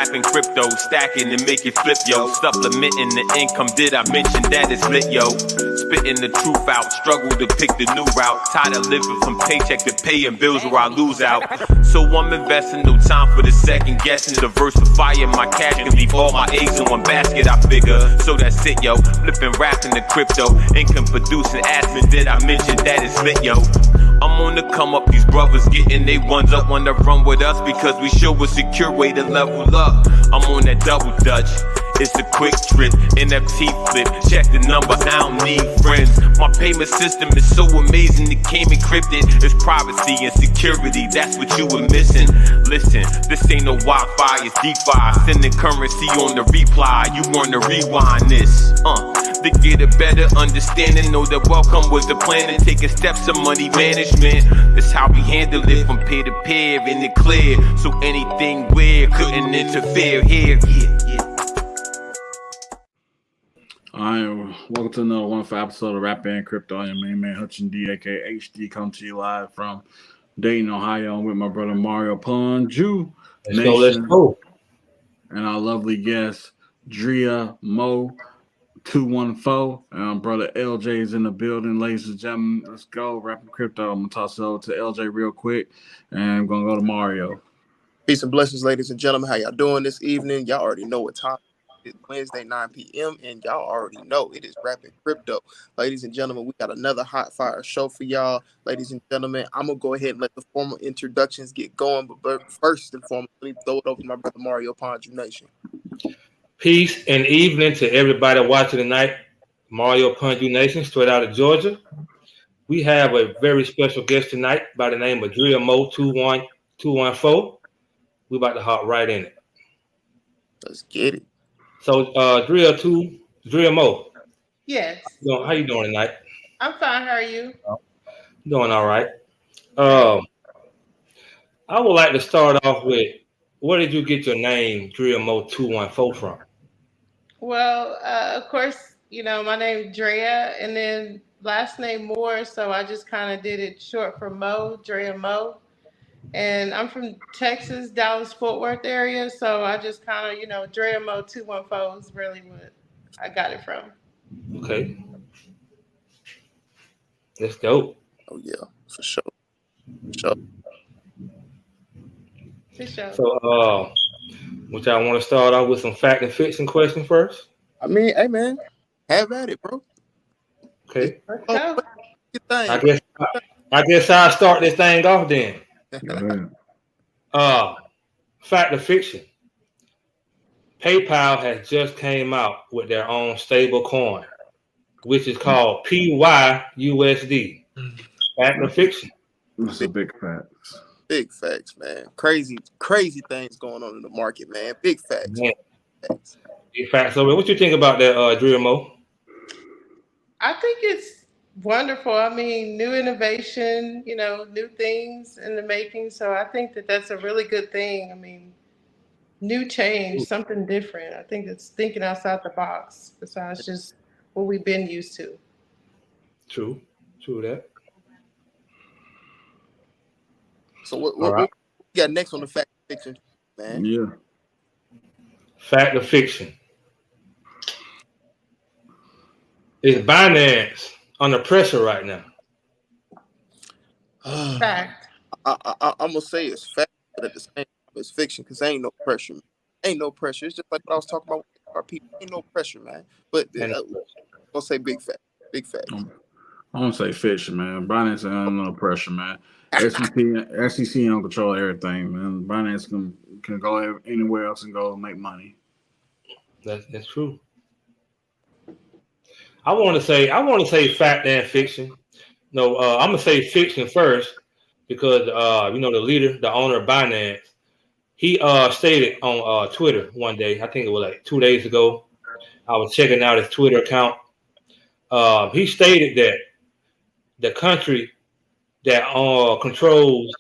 rapping crypto, stacking and make it flip, yo. Supplementing the income, did I mention that it's lit, yo? Spitting the truth out, struggle to pick the new route. Tired of living from paycheck to paying bills where I lose out. So I'm investing, no time for the second guessing. Diversifying my cash, can leave all my eggs in one basket, I figure. So that's it, yo. Flipping, rapping the crypto, income producing admin, did I mention that it's lit, yo? I'm on the come up, these brothers getting they ones up, wanna run with us because we show a secure way to level up. I'm on that double dutch, it's a quick trip, NFT flip, check the number, I don't need friends. My payment system is so amazing, it came encrypted. It's privacy and security, that's what you were missing. Listen, this ain't no Wi-Fi, it's DeFi, sending currency on the reply. You wanna rewind this, to get a better understanding. Know that welcome was the plan and taking steps to money management. That's how we handle it from peer to peer in the clear. So anything weird couldn't interfere here. Alright, welcome to another wonderful episode of Rap and Crypto. I'm your main man, HUTCH, aka HD, coming to you live from Dayton, Ohio. I'm with my brother Mario Ponju. Let's go. And our lovely guest, DREA Mo 214. And brother LJ is in the building, ladies and gentlemen. Let's go. Rap and Crypto. I'm going to toss it over to LJ real quick, and I'm going to go to Mario. Peace and blessings, ladies and gentlemen. How y'all doing this evening? Y'all already know what time. It's Wednesday, 9 p.m., and y'all already know it is Rap and Crypto. Ladies and gentlemen, we got another hot fire show for y'all. Ladies and gentlemen, I'm going to go ahead and let the formal introductions get going, but first and foremost, let me throw it over to my brother Mario Ponju Nation. Peace and evening to everybody watching tonight. Mario Ponju Nation, straight out of Georgia. We have a very special guest tonight by the name of DREA Mo 214. We about to hop right in it. Let's get it. So, DREA Mo. Yes. How you doing tonight? I'm fine. How are you? Doing all right. I would like to start off with, where did you get your name, DREA Mo 214 from? Well, of course, you know, my name DREA, and then last name Moore, so I just kind of did it short for Mo, DREA Mo. And I'm from Texas, Dallas, Fort Worth area, so I just kind of, you know, DREA Mo 214 is really what I got it from. Okay. That's dope. Oh, yeah, for sure. For sure. For sure. So, which I want to start off with some fact and fiction questions first. I mean, hey, man, have at it, bro. Okay. Okay. I guess I'll start this thing off then. Fact or fiction. PayPal has just came out with their own stable coin, which is called PYUSD. Fact or fiction? That's a big fact. Big facts, man. Crazy things going on in the market, man. Big facts. Man. Big facts. So what you think about that, DREA Mo? I think it's wonderful. I mean, new innovation, you know, new things in the making. So I think that that's a really good thing. I mean, new change, something different. I think it's thinking outside the box besides just what we've been used to. True that. So what we got next on the fact or fiction, man? Yeah. Fact or fiction? Is Binance under pressure right now? Fact. I'm gonna say it's fact, but at the same time it's fiction because ain't no pressure. Ain't no pressure. It's just like what I was talking about with our people. Ain't no pressure, man. But I'll say big fact. Big fact. I'm gonna say fiction, man. Binance ain't no pressure, man. SEC don't control everything, man. Binance can go anywhere else and go make money. That's true. I want to say fact and fiction. No, I'm gonna say fiction first because you know, the leader, the owner of Binance, he stated on Twitter one day, I think it was like 2 days ago. I was checking out his Twitter account. He stated that the country that controls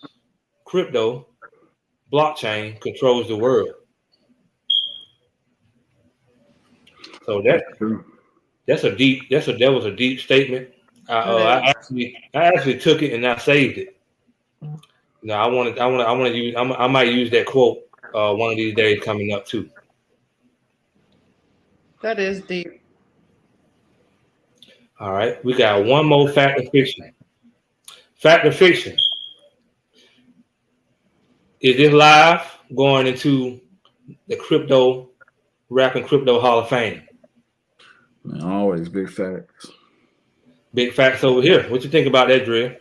crypto, blockchain, controls the world. So that was a deep statement. I actually took it and I saved it. No, I might use that quote one of these days coming up too. That is deep. All right, we got one more fact or fiction. Fact or fiction. Is this live going into the crypto, rap and crypto Hall of Fame? Man, always big facts. Big facts over here. What you think about that, Dre?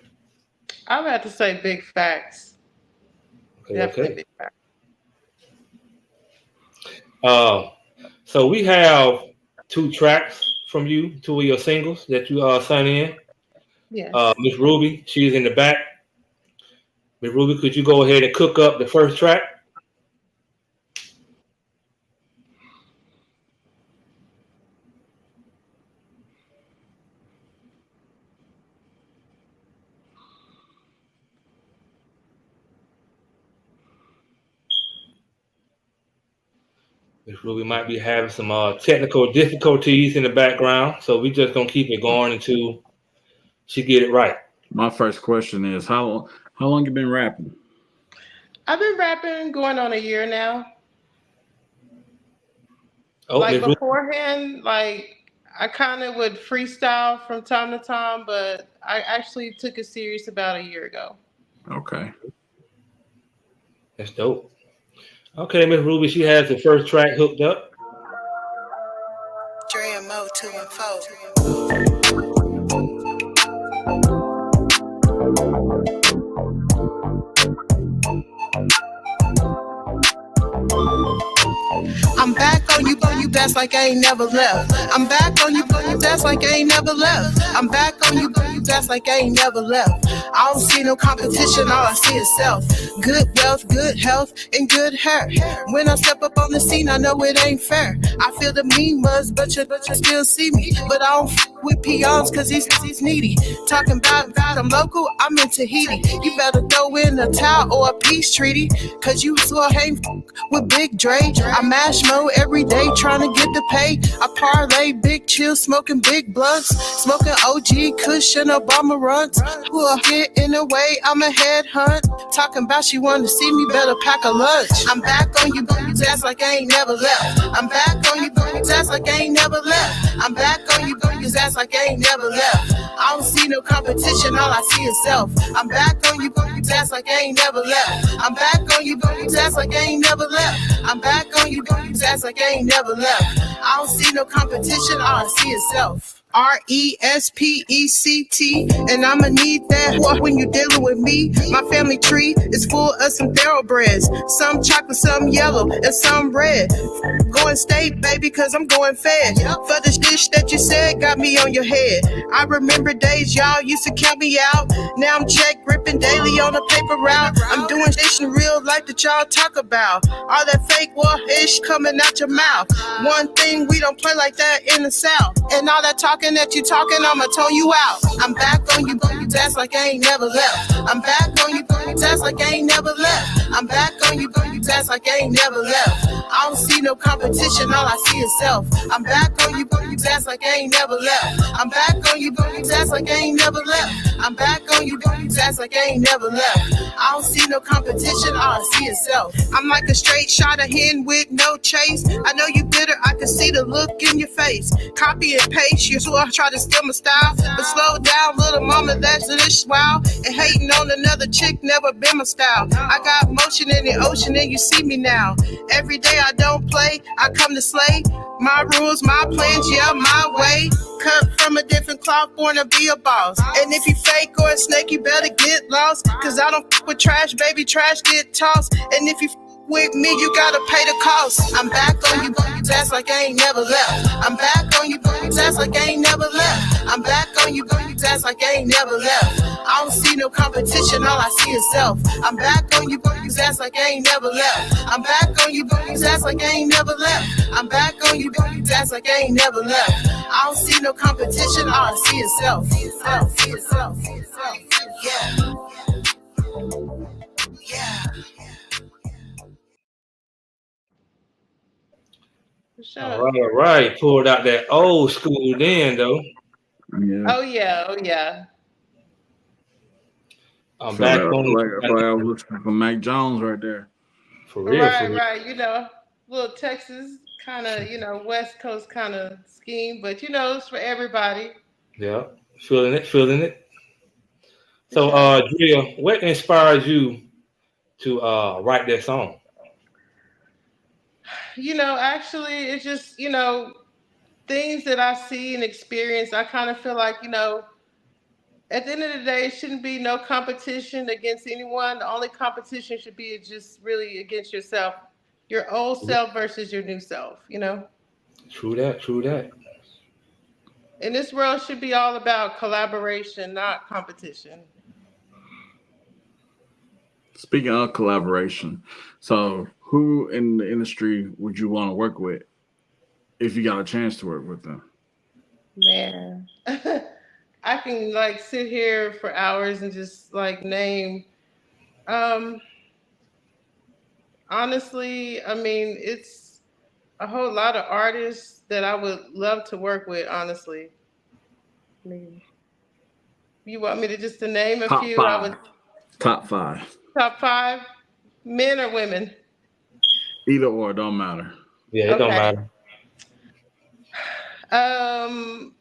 I'm about to say big facts. Okay, Definitely okay. big facts. So we have 2 tracks from you, 2 of your singles that you sent in. Yes. Miss Ruby, she's in the back. Miss Ruby, could you go ahead and cook up the first track? Miss Ruby might be having some technical difficulties in the background, so we just gonna keep it going until she get it right. My first question is, how long you been rapping? I've been rapping going on a year now. Oh, Like Miss Ruby, beforehand, like I kind of would freestyle from time to time, but I actually took it serious about a year ago. Okay. that's dope. Okay, Miss Ruby, she has the first track hooked up. DREA Mo 214. I'm back on you, that's like I ain't never left. I'm back on you, that's like I ain't never left. I'm back on you, that's like I ain't never left. I don't see no competition, all I see is self. Good wealth, good health, and good hair. When I step up on the scene, I know it ain't fair. I feel the mean buzz, but you still see me. But I don't with peons, cause he's needy. Talking about I'm local, I'm in Tahiti. You better throw in a towel or a peace treaty, cause you swear hang with Big Dre. I mash mo every day trying to get the pay. I parlay big chill, smoking big blunts, smoking OG Kush and Obama runs. Who will get in the way, I'm a headhunt. Talking about she wanna see me, better pack a lunch. I'm back on you, that's like I ain't never left. I'm back on you, that's like I ain't never left. I'm back on you, that's like I ain't never left. I don't see no competition, all I see is self. I'm back on you, that's like I ain't never left. I'm back on you, that's like I ain't never left. I'm back on you, that's like I ain't never left. I don't see no competition, all I see is self. RESPECT, and I'ma need that when you're dealing with me. My family tree is full of some thoroughbreds, some chocolate, some yellow, and some red. Going state, baby, cause I'm going fed. For the dish that you said got me on your head. I remember days y'all used to count me out. Now I'm check gripping daily on a paper route. I'm doing shit in real life that y'all talk about. All that fake war-ish coming out your mouth. One thing, we don't play like that in the South. And all that talking that you talking, I'ma tone you out. I'm back on you, that's like I ain't never left. I'm back on you, that's like I ain't never left. I'm back on you, that's like I ain't never left. I don't see no competition, all I see is self. I'm back on you, that's like I ain't never left. I'm back on you, that's like I ain't never left. I'm back on you, that's like I ain't never left. I don't see no competition, all I see is self. I'm like a straight shot of hen with no chase. I know you bitter, I can see the look in your face. Copy and paste, you swear try to steal my style. But slow down, little mama, that's this wow. And hating on another chick never been my style. I got motion in the ocean and you see me now. Every day I don't play, I come to slay. My rules, my plans, yeah, my way. Cut from a different cloth, born to be a boss. And if you fake or a snake, you better get lost. Cause I don't f with trash, baby, trash get tossed. And if you with me, you gotta pay the cost. I'm back on you, that's like I ain't never left. I'm back on you, that's like I ain't never left. I'm back on you, that's like I ain't never left. I don't see no competition, all I see is self. I'm back on you, that's like I ain't never left. I'm back on you, that's like I ain't never left. I'm back on you, that's like I ain't never left. I don't see no competition, all I see is self. Self. Yeah. Yeah. For sure. All right. Pulled out that old school then, though. Yeah. Oh yeah. I'm So back that, on. like I was looking for Mac Jones right there. For real, for Right, real. right. Little Texas kind of, West Coast kind of scheme, but it's for everybody. Yeah, feeling it, feeling it. For So, sure. Drea, what inspires you to write that song? Actually, it's just, things that I see and experience. I kind of feel like, at the end of the day, it shouldn't be no competition against anyone. The only competition should be just really against yourself, your old self versus your new self. True that, true that. And this world should be all about collaboration, not competition. Speaking of collaboration, so who in the industry would you want to work with if you got a chance to work with them? Man, I can like sit here for hours and just like name. Um, Honestly, I mean, it's a whole lot of artists that I would love to work with. Honestly, I mean, you want me to name a Top few? I would five. Top five. top five, men or women. Either or, don't matter. Yeah, it don't Okay. matter. Um,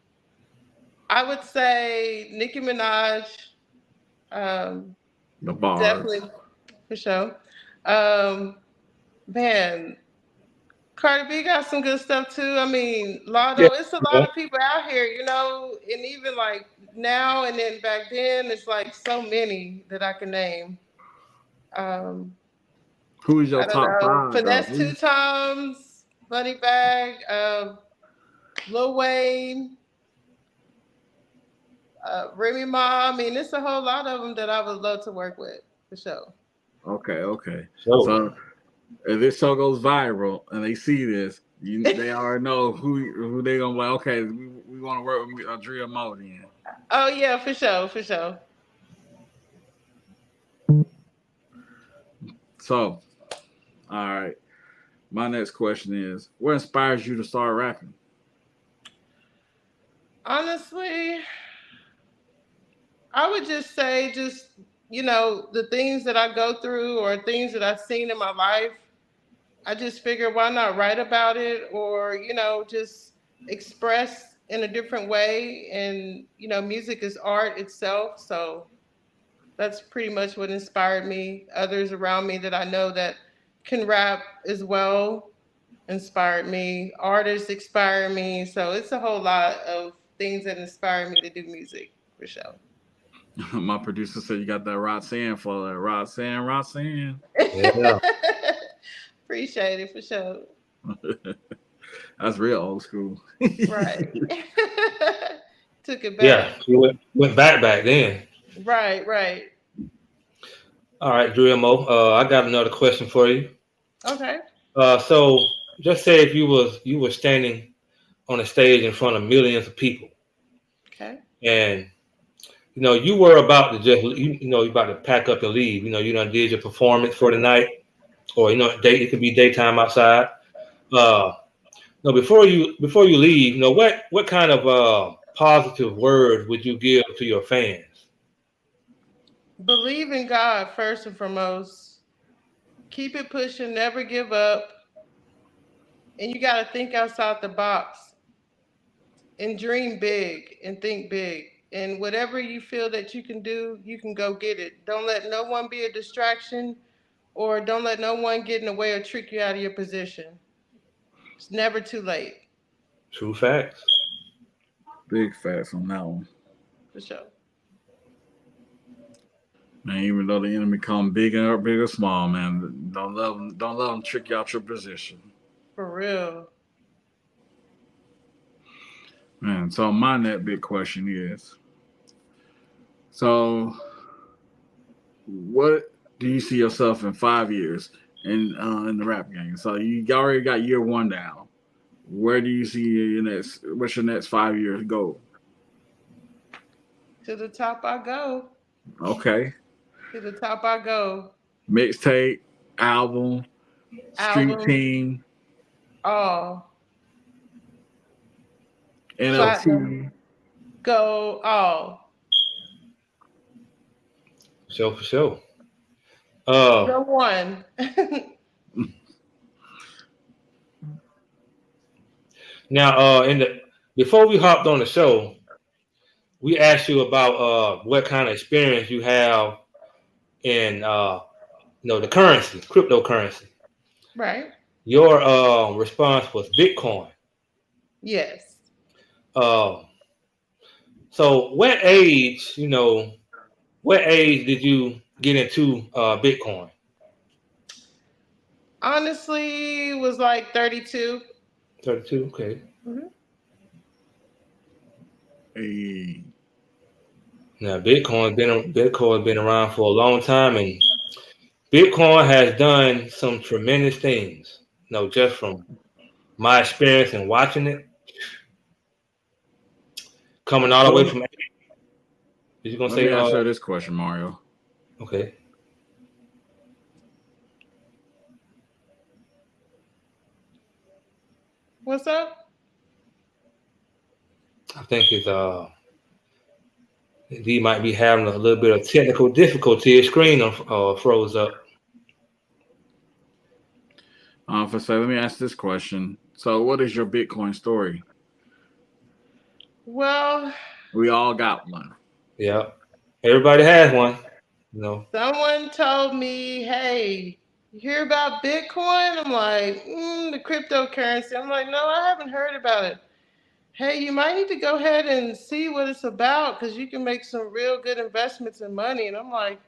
I would say Nicki Minaj. Um, The bars. Definitely for sure. Um, Man, Cardi B got some good stuff too. I mean, Yeah, Lotto, it's a lot yeah. of people out here, and even like now and then back then, it's like so many that I can name. Um, Who is your I don't top know. five though? Finesse Two Times, Money Bag, Lil Wayne, Remy Ma. I mean, it's a whole lot of them that I would love to work with for sure. Okay, okay. So, So if this show goes viral and they see this, they already know who they gonna be like. Okay, we want to work with Drea Mo then. Oh yeah, for sure, for sure. So, all right. My next question is: what inspires you to start rapping? Honestly, I would just say, the things that I go through or things that I've seen in my life, I just figure why not write about it or, just express in a different way. And, music is art itself. So that's pretty much what inspired me. Others around me that I know that can rap as well inspired me. Artists inspire me. So it's a whole lot of things that inspire me to do music for sure. My producer said you got that Roxanne flow. That Roxanne, Roxanne. yeah, Appreciate it for sure. That's real old school. Right. Took it yeah. back. You went back then. Right, right. All right, Drea Mo. I got another question for you. Okay. So just say if you were standing on a stage in front of millions of people, Okay. and you were about to just you about to pack up and leave. You done did your performance for the night, or it could be daytime outside. Uh, no, before you leave, what kind of positive words would you give to your fans? Believe in God first and foremost. Keep it pushing, never give up. And you got to think outside the box and dream big and think big. And whatever you feel that you can do, you can go get it. Don't let no one be a distraction or don't let no one get in the way or trick you out of your position. It's never too late. True facts. Big facts on that one. For sure. Man, even though the enemy come big or small, man, don't let them trick you out your position. For real. Man, so my net big question is, so what do you see yourself in 5 years in the rap game? So you already got year one down. Where do you see your next? What's your next 5 years goal? To the top I go. Okay, To the top I go. mixtape, album, street Album. team, All. NFT. Platinum. Go all. For sure. No one. Now, before we hopped on the show, we asked you about what kind of experience you have in the currency, cryptocurrency. Right. Your response was Bitcoin. Yes. So what age did you get into Bitcoin? Honestly, it was like 32. 32. Okay. Mm-hmm. Hey, Now Bitcoin's been around for a long time, and Bitcoin has done some tremendous things. Just from my experience and watching it, coming all the way from. Is you gonna let say? me answer this question, Mario. Okay. What's up? I think he might be having a little bit of technical difficulty. His screen froze up. Let me ask this question. So, what is your Bitcoin story? Well, We all got one. Yeah, everybody has one. someone told me, hey, you hear about Bitcoin? I'm like, the cryptocurrency. I'm like, no, I haven't heard about it. Hey, you might need to go ahead and see what it's about because you can make some real good investments in money. And I'm like,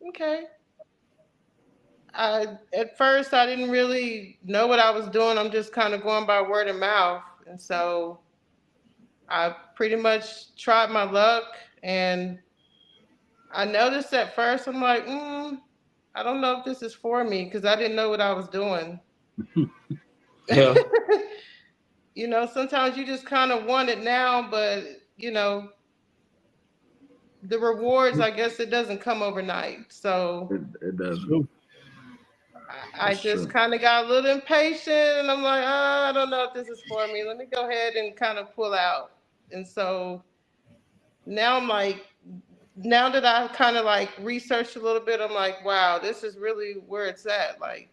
okay. At first, I didn't really know what I was doing. I'm just kind of going by word of mouth. And so I pretty much tried my luck. And I noticed at first, I'm like, I don't know if this is for me because I didn't know what I was doing. Yeah. Sometimes you just kind of want it now, but, the rewards, I guess it doesn't come overnight. So It doesn't. I just kind of got a little impatient and I'm like, I don't know if this is for me. Let me go ahead and kind of pull out. And so now I'm like, now that I've kind of like researched a little bit, I'm like, wow, this is really where it's at. Like,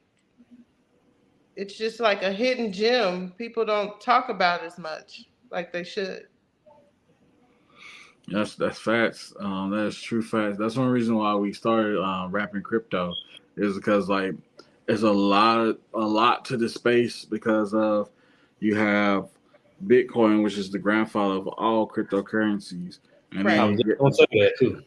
it's just like a hidden gem. People don't talk about as much like they should. That's facts. That's true facts. That's one reason why we started rapping crypto, is because like there's a lot to the space because of you have Bitcoin, which is the grandfather of all cryptocurrencies, and Right. I was just gonna say that too.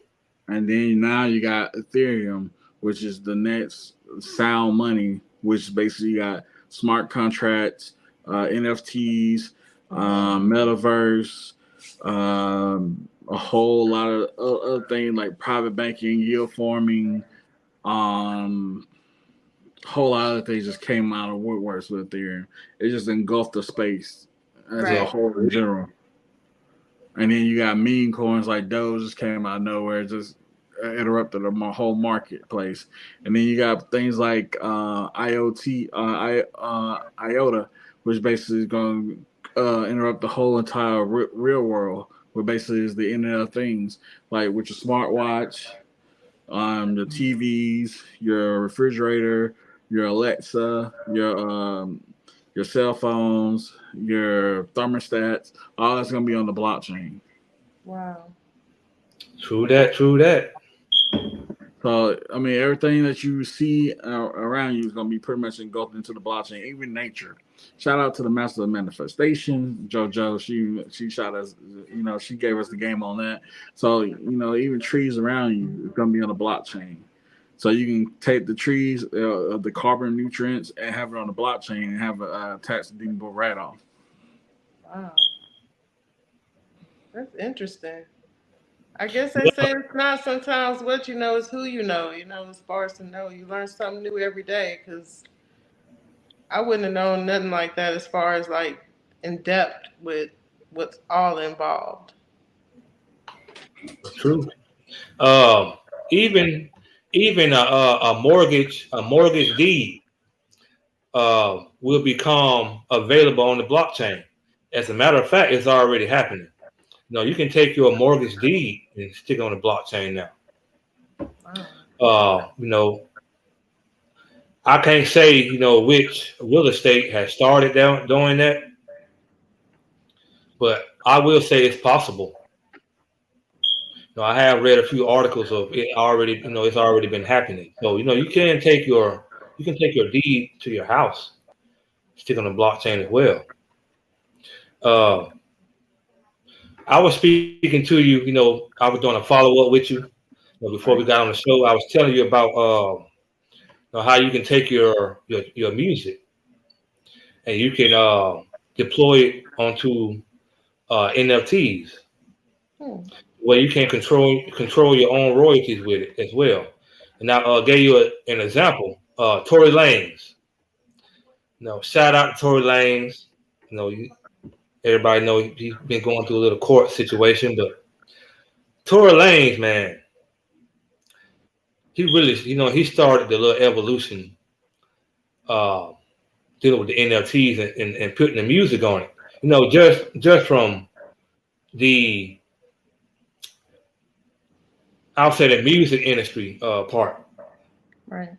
and then now you got Ethereum, which is the next sound money, which basically got smart contracts, NFTs, metaverse, a whole lot of other things like private banking, yield forming, whole lot of things just came out of woodworks with Ethereum. It just engulfed the space as a Right. whole in general. And then you got meme coins like Doge just came out of nowhere, just interrupted the whole marketplace. And then you got things like IOTA, which basically is going to interrupt the whole entire real world, which basically is the Internet of Things, like with your smartwatch, the TVs, your refrigerator, your Alexa, your cell phones, your thermostats, all that's going to be on the blockchain. Wow. True that. So, I mean, everything that you see around you is going to be pretty much engulfed into the blockchain, even nature. Shout out to the master of manifestation, JoJo. She shot us, she gave us the game on that. So, even trees around you is going to be on the blockchain. So you can take the trees, the carbon nutrients, and have it on the blockchain and have a tax deductible write-off. Wow. That's interesting. I guess they say it's not sometimes what you know is who you know. As far as to know, you learn something new every day. Because I wouldn't have known nothing like that as far as like in depth with what's all involved. True. Even a mortgage deed will become available on the blockchain. As a matter of fact, it's already happening. You can take your mortgage deed and stick it on the blockchain now. Wow. I can't say which real estate has started doing that, but I will say it's possible. I have read a few articles of it already. It's already been happening. So you can take your deed to your house, stick on the blockchain as well. I was speaking to you. I was doing a follow up with you. Before we got on the show, I was telling you about how you can take your music and you can deploy it onto NFTs, where you can control your own royalties with it as well. And I gave you an example. Tory Lanez. Shout out to Tory Lanez. Everybody know he's been going through a little court situation, but Tory Lanez, man, he really, he started the little evolution dealing with the NFTs and putting the music on it. Just from the, I'll say the music industry part. Right.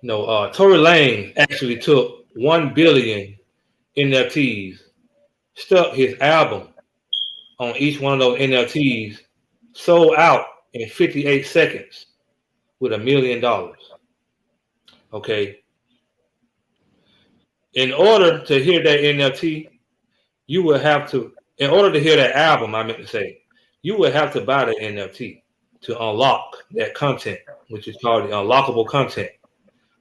Tory Lanez actually took 1 billion NFTs, stuck his album on each one of those NFTs, sold out in 58 seconds with $1 million. Okay. In order to hear that NFT, you will have to, in order to hear that album, I meant to say, you will have to buy the NFT to unlock that content, which is called the unlockable content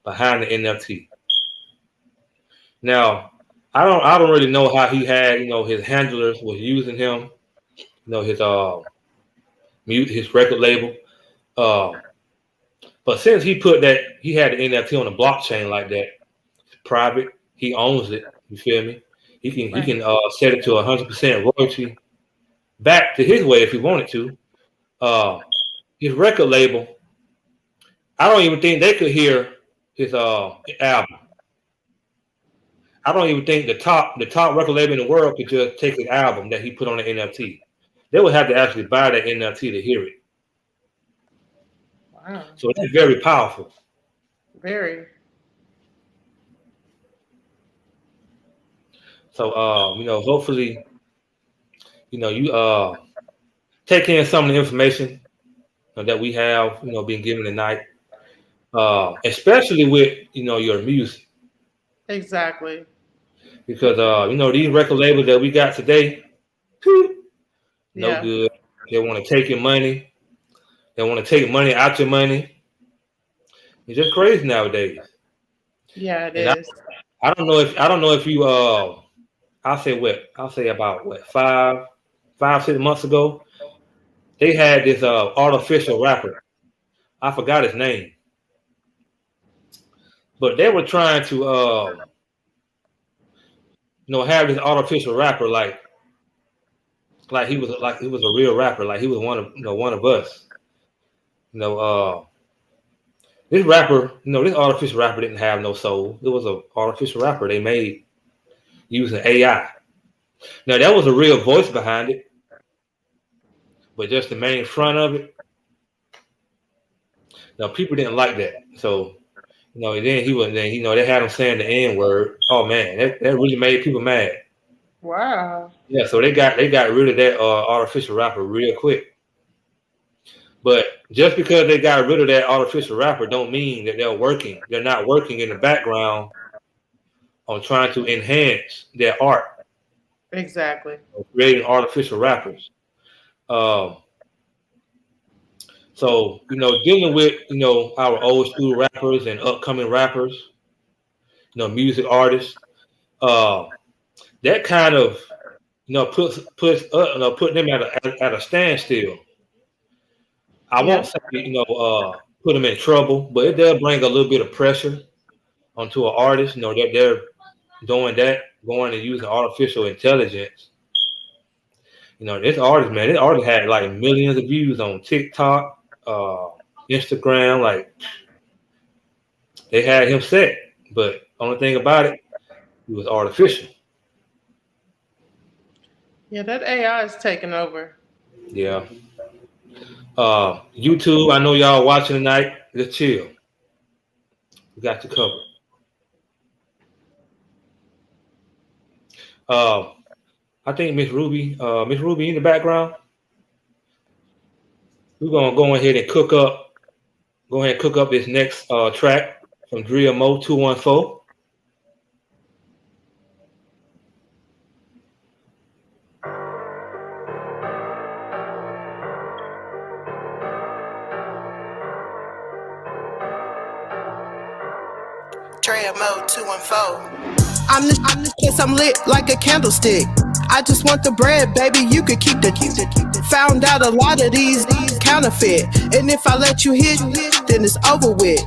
behind the NFT. Now, I don't really know how he had, his handlers was using him, his record label. But since he put that, he had the NFT on the blockchain like that, it's private, he owns it. You feel me? He can set it to 100% royalty back to his way if he wanted to. His record label, I don't even think they could hear his album. I don't even think the top record label in the world could just take his album that he put on the NFT. They would have to actually buy that NFT to hear it. Wow. So that's very powerful. Very. So hopefully, you take in some of the information that we have, been given tonight, especially with your music. Exactly. Because these record labels that we got today, no good. They want to take your money. They want to take money out your money. It's just crazy nowadays. Yeah, it and is. I don't know if you I'll say about 5-6 months ago, they had this artificial rapper. I forgot his name. But they were trying to have this artificial rapper like he was a real rapper, like he was one of us. This rapper, this artificial rapper didn't have no soul. It was an artificial rapper they made using AI. Now that was a real voice behind it, but just the main front of it. Now people didn't like that. So, then they had him saying the N-word. Oh man, that really made people mad. Wow. Yeah, so they got rid of that artificial rapper real quick. But just because they got rid of that artificial rapper don't mean that they're working. They're not working in the background on trying to enhance their art. Exactly. Creating artificial rappers. So, dealing with, our old school rappers and upcoming rappers, music artists, that kind of, puts putting them at a standstill. I won't say, put them in trouble, but it does bring a little bit of pressure onto an artist, that they're doing that, going and using artificial intelligence. This artist had like millions of views on TikTok, Instagram, like they had him set, but only thing about it was artificial. Yeah, that AI is taking over. Yeah. YouTube, I know y'all watching tonight. Just chill. We got you covered. I think Miss Ruby in the background. We're gonna go ahead and cook up this next track from DREA Mo 214. DREA Mo 214. I'm the kiss, I'm lit like a candlestick. I just want the bread, baby. You could keep the. Found out a lot of these counterfeit, and if I let you hit, then it's over with.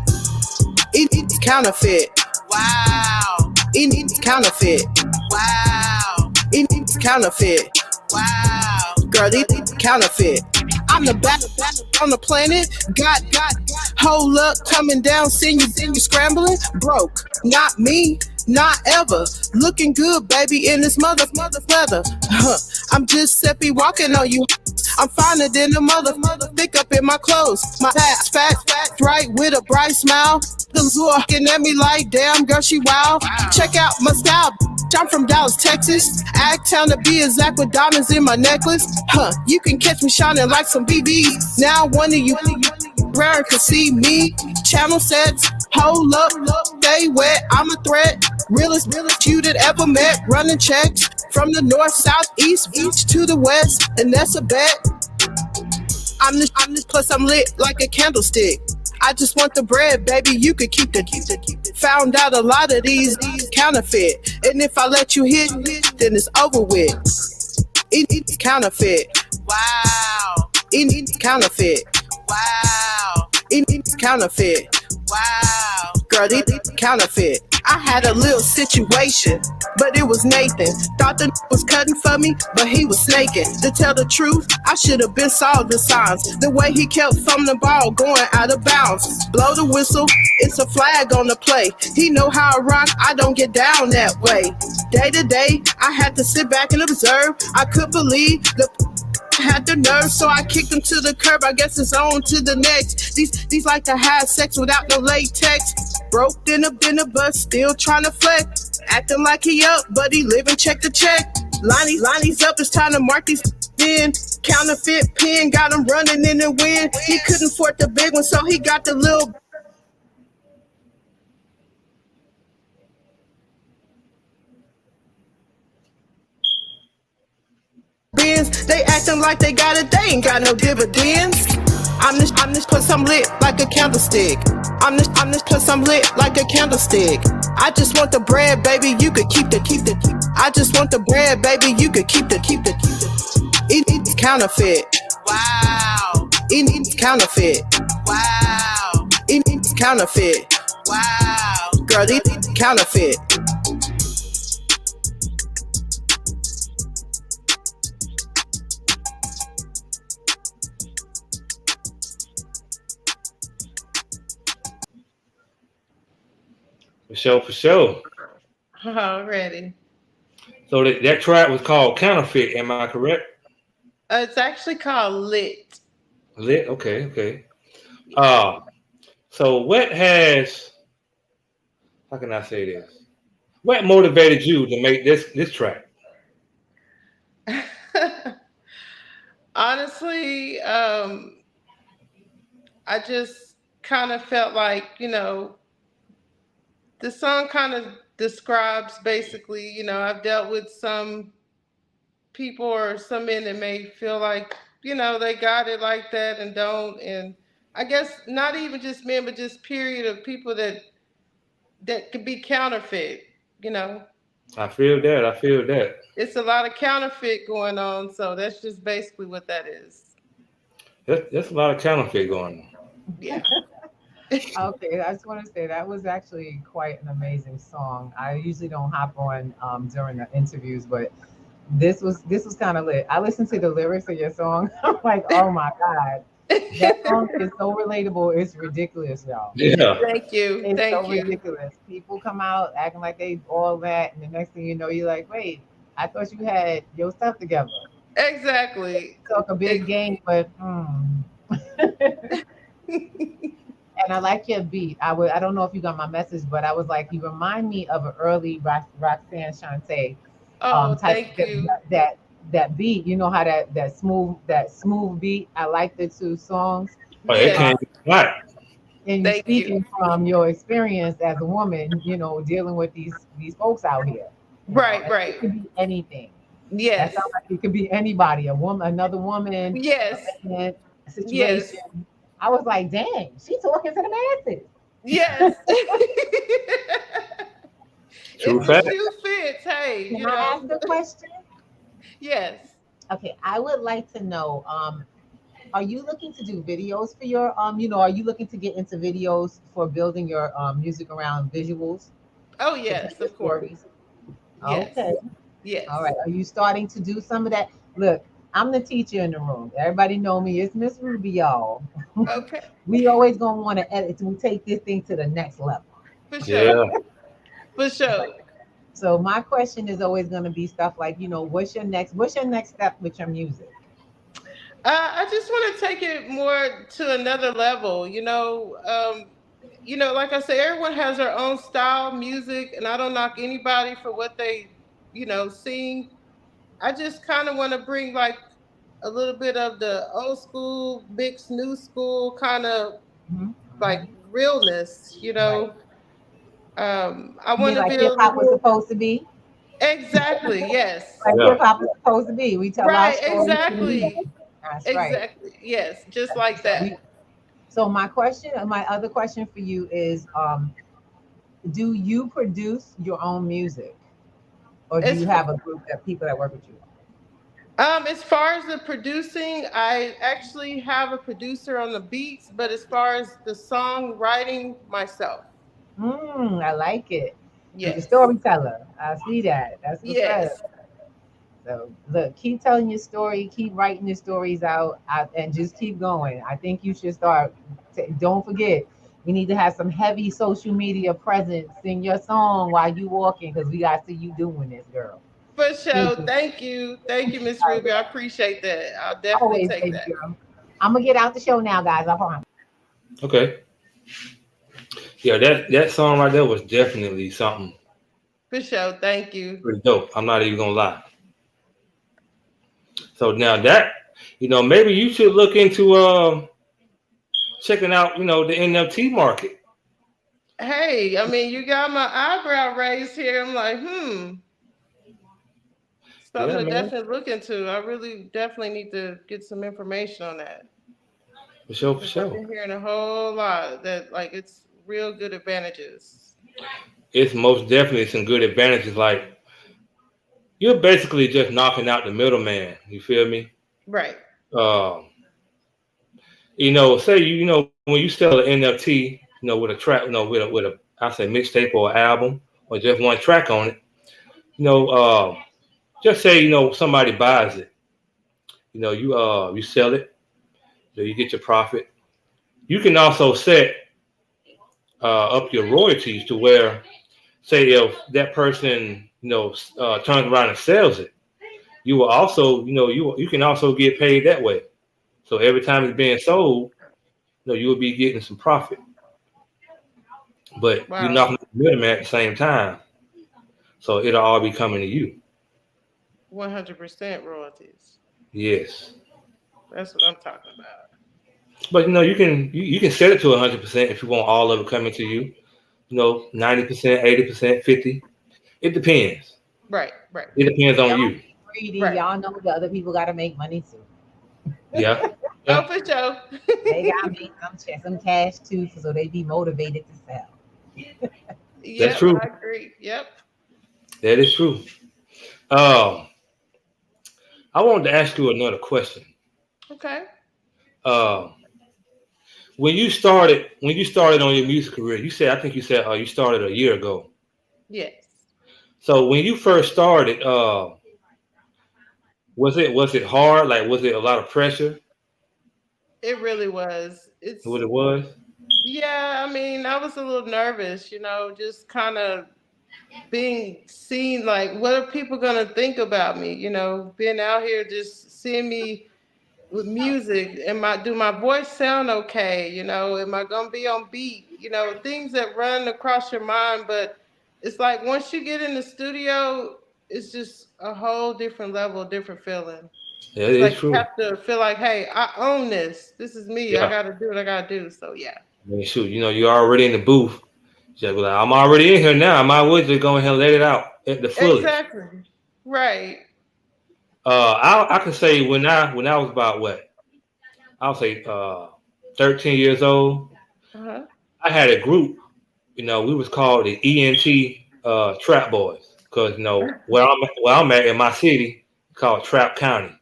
It's counterfeit. Wow. It's counterfeit. Wow. It's counterfeit. Wow. Girl, it's counterfeit. I'm the best on the planet. Got. Hold up, coming down, seeing you scrambling. Broke, not me. Not ever. Looking good, baby, in this mother leather. I'm Giuseppe walking on you. I'm finer than a mother. Thick up in my clothes. My ass fat, right with a bright smile. The looking at me like, damn, girl, she wild. Check out my style. I'm from Dallas, Texas. Town to be exact with diamonds in my necklace. You can catch me shining like some BBs. Now one of you rare can see me. Channel sets, hold up, stay wet. I'm a threat. Realest you that ever met. Running checks from the north, south, east to the west, and that's a bet. I'm this plus I'm lit like a candlestick. I just want the bread, baby. You could keep the. Found out a lot of these counterfeit, and if I let you hit, then it's over with. It's counterfeit. Wow. It's counterfeit. Wow. It's counterfeit. Wow. Girl, it's counterfeit. I had a little situation, but it was Nathan. Thought the was cutting for me, but he was snaking. To tell the truth, I should have been saw the signs. The way he kept from the ball going out of bounds. Blow the whistle, it's a flag on the play. He know how I rock, I don't get down that way. Day to day, I had to sit back and observe. I could believe the had the nerve, so I kicked him to the curb. I guess it's on to the next. These like to have sex without no latex. Broke in a but still trying to flex. Acting like he up, but he living check to check. Lonnie's up, it's time to mark these in. Counterfeit pen, got him running in the wind. He couldn't afford the big one, so he got the little. They acting like they got it, they ain't got no dividends. I'm this plus I'm lit like a candlestick. I'm this plus I'm lit like a candlestick. I just want the bread, baby, you could keep the. I just want the bread, baby, you could keep the. It's counterfeit. Wow. It's counterfeit. Wow. It's counterfeit. Wow. Girl, it's counterfeit. For sure. Already. So that track was called Counterfeit, am I correct? It's actually called Lit. Lit, okay. So how can I say this? What motivated you to make this track? Honestly, I just kind of felt like, the song kind of describes basically, I've dealt with some people or some men that may feel like, they got it like that and don't. And I guess not even just men, but just period of people that could be counterfeit, I feel that. It's a lot of counterfeit going on. So that's just basically what that is. That's a lot of counterfeit going on. Yeah. Okay, I just want to say that was actually quite an amazing song. I usually don't hop on during the interviews, but this was kind of lit. I listened to the lyrics of your song. I'm like, oh my God. That song is so relatable. It's ridiculous, y'all. Yeah. Thank you. It's Thank so you. ridiculous. People come out acting like they all that, and the next thing you know, you're like, wait, I thought you had your stuff together. Exactly. Talk a big game, but And I like your beat. I don't know if you got my message, but I was like, you remind me of an early Roxanne Shante. Oh, type thank you. that beat. You know how that smooth beat. I like the two songs. Oh, it Yes, can't be right. And you thank you. speaking from your experience as a woman, dealing with these folks out here. Right, And it right. could be anything. That Yes, sounds like it could be anybody, a woman, another woman, yes, a man, a yes, situation. I was like, dang, she talking to the masses. yes. True If the fact. shoe fits, hey, Can I ask a question? yes. Okay, I would like to know, are you looking to do videos for your are you looking to get into videos for building your music around visuals Oh, to tell yes, your of course. stories? Yes, Okay. All yes. right. Are you starting to do some of that? Look, I'm the teacher in the room. Everybody know me. It's Miss Ruby, y'all. Okay, We always gonna want to edit to take this thing to the next level. for sure, Yeah. for sure. So my question is always gonna be stuff like, what's your next step with your music? I just want to take it more to another level. Like I say, everyone has their own style, music, and I don't knock anybody for what they, sing. I just kind of want to bring like a little bit of the old school mixed new school kind of Mhm, like mhm. realness. Right. I You want mean to like be a hip hop was little supposed to be? exactly yes, Like Yeah. hip hop is supposed to be. We tell our right, stories through the music. exactly, That's right. exactly, yes, just like So we that. so my other question for you is, do you produce your own music, or do As you have a group of people that work with you? as far as the producing, I actually have a producer on the beats, but as far as the song writing, myself. I like it. You're a Yes, storyteller. I see that. That's what's yes, up. So look, keep telling your story, keep writing your stories out, and just keep going. I think you should start. Don't forget, we need to have some heavy social media presence. Sing your song while you walking, because we got to see you doing this, girl. for Thank sure. you. Thank you, Miss Ruby. I appreciate that. I'll definitely Always, take baby that. girl. I'm gonna get out the show now, guys. I promise. Okay. Yeah, that song right there was definitely something For sure. Thank you. pretty dope. I'm not even gonna lie. So now that maybe you should look into checking out the NFT market. Hey, I mean, you got my eyebrow raised here. I'm like, something Yeah, to man. definitely look into. I really definitely need to get some information on that. For sure, for 'Cause I've sure. been hearing a whole lot that like it's real good advantages. It's most definitely some good advantages. Like you're basically just knocking out the middleman. You feel me? Right. Um, say when you sell an NFT, with a track, with a I say mixtape or album or just one track on it, you know, just say somebody buys it, you sell it, you get your profit. You can also set up your royalties to where, say, if that person turns around and sells it, you will also you can also get paid that way. So every time it's being sold, you will be getting some profit, but you're Wow. knocking the middleman at the same time. So it'll all be coming to you. 100% royalties. Yes. That's what I'm talking about. But you can set it to 100% if you want all of it coming to you. 90%, 80%, 50. It depends. Right. Right. It depends on Y'all you. greedy. Right. Y'all know the other people got to make money too. Yeah. Oh, Yeah. for sure. They got to make some cash too, so they be motivated to sell. That's Yep, true. I agree. Yep. That is true. Um, I wanted to ask you another question. Okay. Um, when you started on your music career, I think you said you started a year ago. Yes. So when you first started, was it hard? Like, was it a lot of pressure? It really was. What It's it was? yeah, I mean, I was a little nervous, just kind of being seen like what are people gonna think about me, being out here just seeing me with music. Do my voice sound okay? Am I gonna be on beat? Things that run across your mind, but it's like once you get in the studio, it's just a whole different level, different feeling. Yeah, It's it's like you true. have to feel like, hey, I own this. This is me. I Yeah. gotta do what I gotta do. So yeah. I mean, shoot, you're already in the booth. Just be like, I'm already in here now. I might as well just go ahead and let it out at the fullest. Exactly. Right. I can say when I was about what I'll say 13 years old, Uh-huh. I had a group. We was called the ENT Trap Boys because where I'm at in my city called Trap County.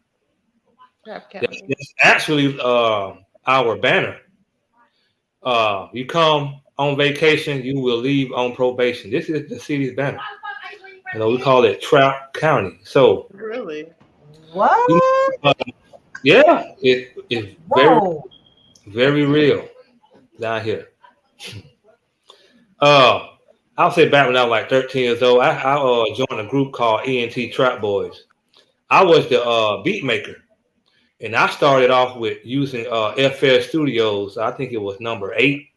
Crap County. That's actually our banner. You come on vacation, you will leave on probation. This is the city's banner. We call it Trap County. So, Really? you What? know, yeah, it is very, Whoa. very real down here. Uh, I'll say back when I was like 13 years old, I joined a group called ENT Trap Boys. I was the beat maker, and I started off with using FL Studios. I think it was number 8.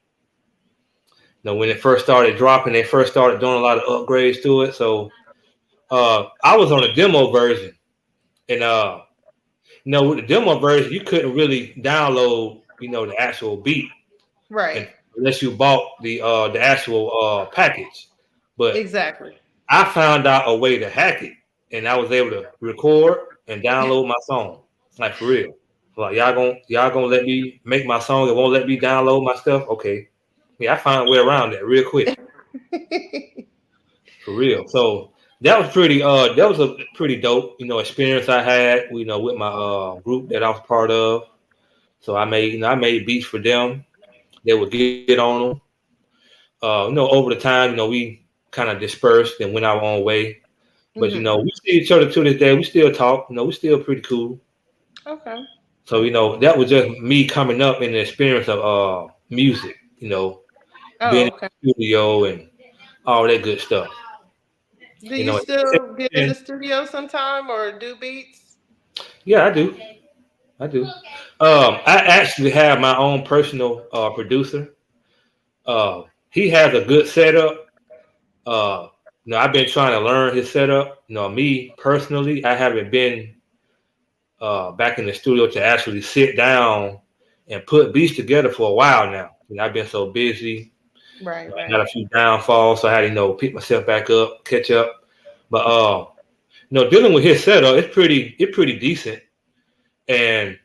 When it first started dropping, they first started doing a lot of upgrades to it. So I was on a demo version, and with the demo version, you couldn't really download, the actual beat, and Right. unless you bought the actual package. But Exactly. I found out a way to hack it, and I was able to record and download my song, like for real. Like y'all gonna let me make my song? It won't let me download my stuff? Okay, yeah, I found a way around that real quick, for real. So that was a pretty dope, experience I had, with my group that I was part of. So I made beats for them. They would get on them. Over the time, we kind of dispersed and went our own way. But Hmm. we see each other to this day. We still talk. We still pretty cool. Okay. So that was just me coming up in the experience of music. Being Oh, in okay. the studio and all that good stuff. Do You you know, still get in the and studio sometime or do beats? yeah, I do. I do. I actually have my own personal producer. He has a good setup. Uh, I've been trying to learn his setup. Me personally, I haven't been back in the studio to actually sit down and put beats together for a while now. I've been so busy. Right, I had a right. few downfalls, so I had to pick myself back up, catch up. But dealing with his setup, it's pretty decent. And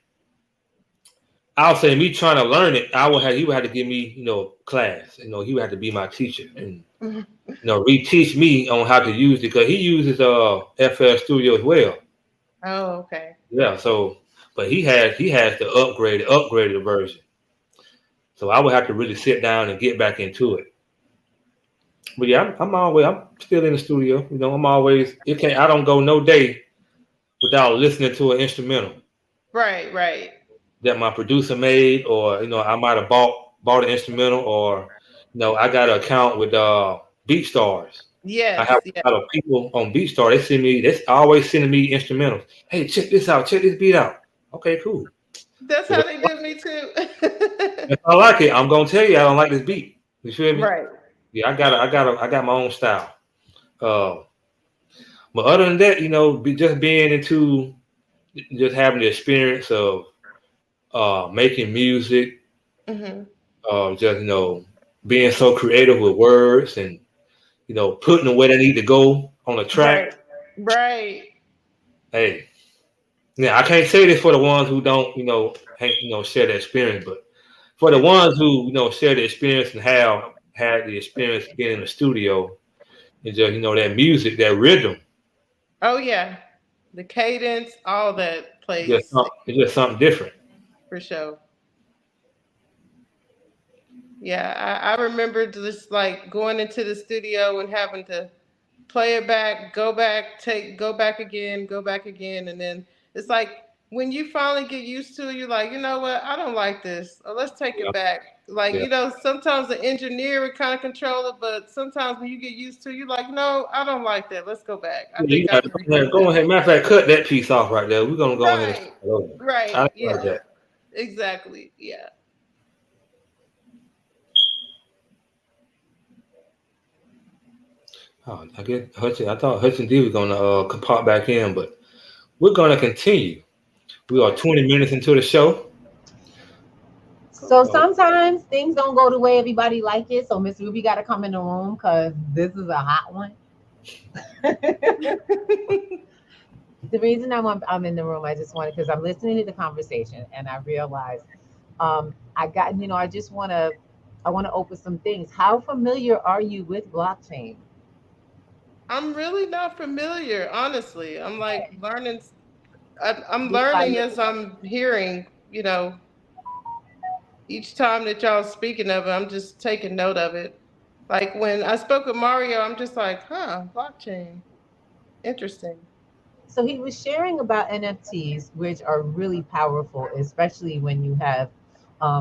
I'll say me trying to learn it, he would have to give me class. He would have to be my teacher and Mhm. reteach me on how to use it because he uses FL Studio as well. Oh, okay. Yeah, so but he has the upgraded version. So I would have to really sit down and get back into it. But yeah, I'm still in the studio. I'm always it can't I don't go no day without listening to an instrumental Right, right. that my producer made, or I might have bought an instrumental, or I got an account with BeatStars. I have Yes, yeah. a lot of people on BeatStar. They always sending me instrumentals. Hey, check this out. Check this beat out. Okay, cool. That's If how they do me too. I like it, I'm gonna tell you I don't like this beat. You feel me? Right. Yeah, I got my own style. Uh, but other than that, just being into just having the experience of making music, Hmm. just being so creative with words and putting them where they need to go on a Right. track. Right. Hey, yeah, I can't say this for the ones who don't share the experience, but for the ones who share the experience and have had the experience being in the studio and just that music, that rhythm, Oh yeah. The cadence, all that just plays it's just something different. for sure. Yeah, I remember just like going into the studio and having to play it back, go back, go back again, and then it's like when you finally get used to it, you're like, you know what, I don't like this. Or let's take Yeah, it back. Like, yeah. sometimes the engineer would kind of control it, but sometimes when you get used to it, you're like, no, I don't like that. Let's go back. I Yeah, think I can redo go that. ahead. Matter of fact, cut that piece off right there. We're gonna go ahead and start Right. it over. I Right. like Yeah. that. Exactly. Yeah. Oh, I get Hudson. I thought Hudson D was gonna pop back in, but we're gonna continue. We are 20 minutes into the show. So sometimes things don't go the way everybody like it. So Miss Ruby got to come in the room because this is a hot one. The reason I'm in the room, I just wanted because I'm listening to the conversation and I realized I got I just want to open some things. How familiar are you with blockchain? I'm really not familiar, honestly. I'm like learning. I'm learning as I'm hearing. Each time that y'all speaking of it, I'm just taking note of it. Like when I spoke with Mario, I'm just like, blockchain, interesting. So he was sharing about NFTs, which are really powerful, especially when you have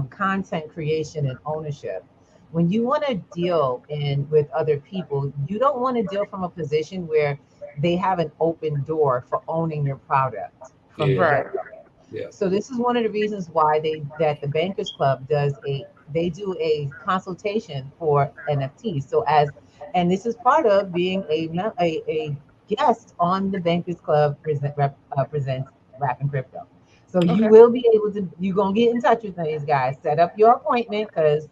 content creation and ownership. When you want to deal with other people, you don't want to deal from a position where they have an open door for owning your product from the Right. get-go. Yeah. So this is one of the reasons why the Bankers Club they do a consultation for NFTs. So and this is part of being a guest on the Bankers Club presents Rap and Crypto. So you will be able to, you're going to get in touch with these guys, set up your appointment because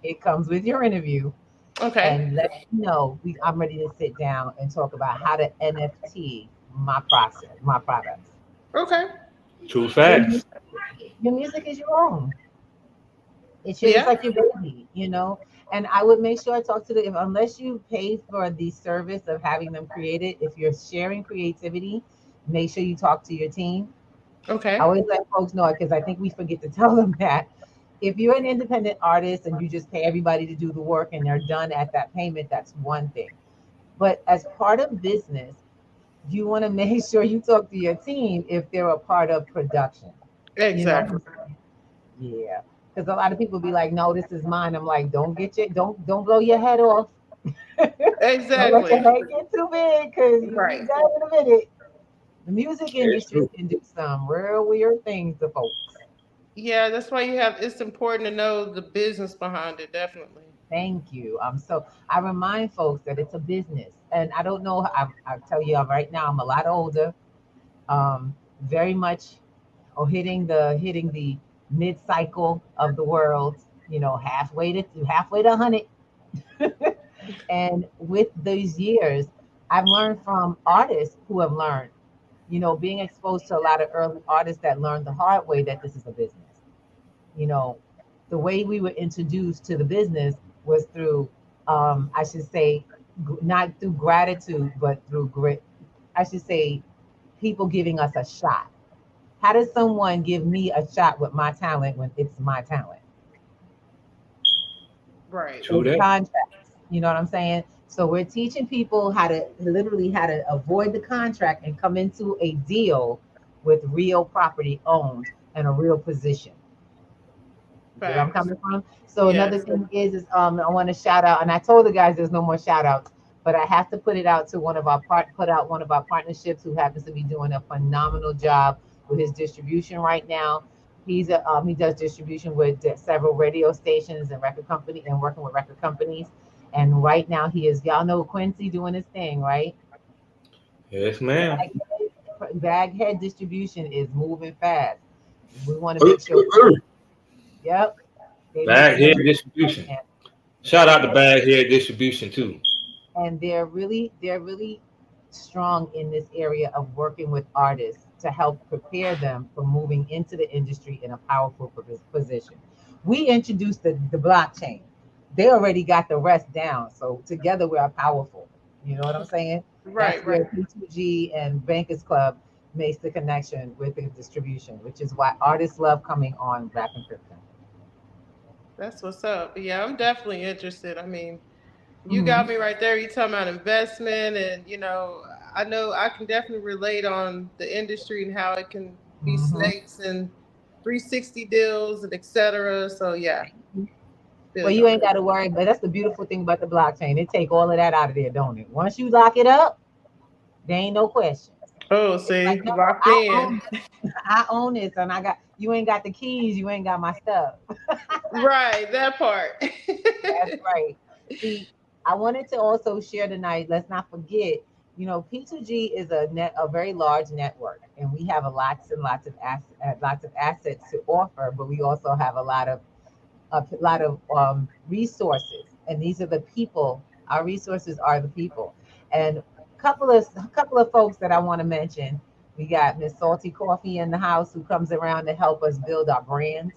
it comes with your interview. Okay. And let me know, I'm ready to sit down and talk about how to NFT my products. Okay. True facts. Your music is your own. It's like your baby, And I would make sure I talk to unless you pay for the service of having them created, if you're sharing creativity, make sure you talk to your team. Okay. I always let folks know it because I think we forget to tell them that. If you're an independent artist and you just pay everybody to do the work and they're done at that payment, that's one thing. But as part of business, you want to make sure you talk to your team if they're a part of production. Exactly. Yeah. Because a lot of people be like, no, this is mine. I'm like, don't blow your head off. Exactly. Don't let your head get too big because you got it in a minute. The music industry can do some real weird things to folks. Yeah, that's why it's important to know the business behind it, definitely. Thank you. So I remind folks that it's a business. And I don't know, I tell you right now, I'm a lot older, very much hitting the mid-cycle of the world, halfway to 100. And with those years, I've learned from artists who have learned, being exposed to a lot of early artists that learned the hard way that this is a business. The way we were introduced to the business was through, I should say, not through gratitude, but through grit. I should say, people giving us a shot. How does someone give me a shot with my talent when it's my talent? Right. Contracts. You know what I'm saying? So we're teaching people how to avoid the contract and come into a deal with real property owned and a real position. Where I'm coming from. So another thing is I want to shout out, and I told the guys there's no more shout outs, but I have to put it out to one of our partnerships who happens to be doing a phenomenal job with his distribution right now. He does distribution with several radio stations and working with record companies. And right now he is, y'all know Quincy doing his thing, right? Yes, ma'am. Baghead distribution is moving fast. We want to make sure. Yep. Baghead distribution. Shout out to Baghead distribution too. And they're really strong in this area of working with artists to help prepare them for moving into the industry in a powerful position. We introduced the blockchain. They already got the rest down. So together we are powerful. You know what I'm saying? Right. Where P2G and Bankers Club makes the connection with the distribution, which is why artists love coming on Rap and Crypto. That's what's up. Yeah, I'm definitely interested. I mean, you got me right there. You talking about investment, and I know I can definitely relate on the industry and how it can be snakes and 360 deals and etc. So yeah. Well, you ain't got to worry, but that's the beautiful thing about the blockchain. It take all of that out of there, don't it? Once you lock it up, there ain't no question. Oh, see, like, no, locked in. I own this, and you ain't got the keys. You ain't got my stuff. Right, that part. That's right. See, I wanted to also share tonight. Let's not forget, P2G is a very large network, and we have lots and lots of assets to offer. But we also have a lot of resources, and these are the people. Our resources are the people, and a couple of folks that I want to mention. We got Miss Salty Coffee in the house who comes around to help us build our brand.